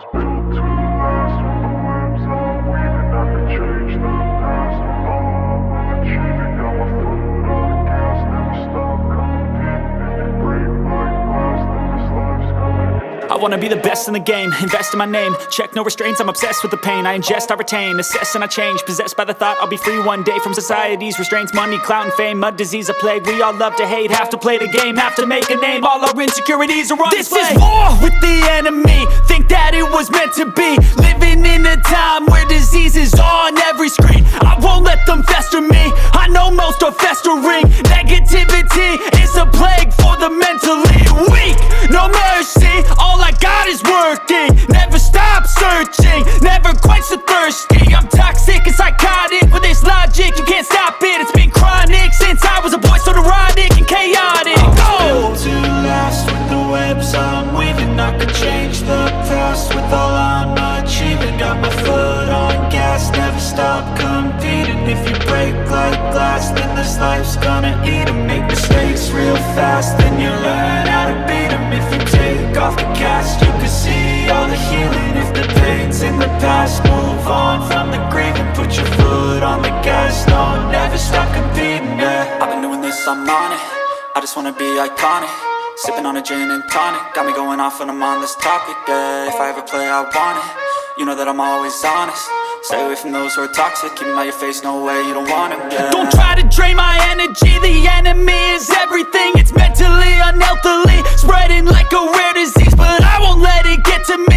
was built to last. With the webs I'm weaving, I could change the past. With all I'm achieving, got my foot on gas. Never stop competing. If you break like glass, then this life's gonna end. I wanna be the best in the game, invest in my name. Check no restraints, I'm obsessed with the pain. I ingest, I retain, assess and I change. Possessed by the thought I'll be free one day from society's restraints. Money, clout and fame, mud, disease, a plague. We all love to hate, have to play the game, have to make a name. All our insecurities are on display. This is war with the enemy, think that it was meant to be. Living in a time where disease is on every screen. I won't let them fester me, I know most are festering. Negativity is a plague for the mentally weak. No mercy, all I got is working. Never stop searching, never quench the thirsty. I'm toxic and psychotic, with this logic you can't stop it. It's been chronic since I was a boy, so neurotic and chaotic. Built to last. With the webs I'm weaving, I could change the past. With all I'm achieving, got my foot on gas. Never stop competing. If you break like glass, then this life's gonna eat 'em. Make mistakes real fast, then you learn how to beat 'em. If you take off the cast, you can see all the healing. If the pain's in the past, move on from the grieving. Put your foot on the gas, no, never stop competing, yeah. I've been doing this, I'm on it. I just wanna be iconic. Sipping on a gin and tonic, got me going off when I'm on this topic, yeah. If I ever play, I want it. You know that I'm always honest. Stay away from those who are toxic. Keep 'em out your face, no way, you don't want it, yeah. Don't try to drain my energy. The enemy is everything. It's mentally, unhealthily, spreading like a rare disease. But I won't let it get to me.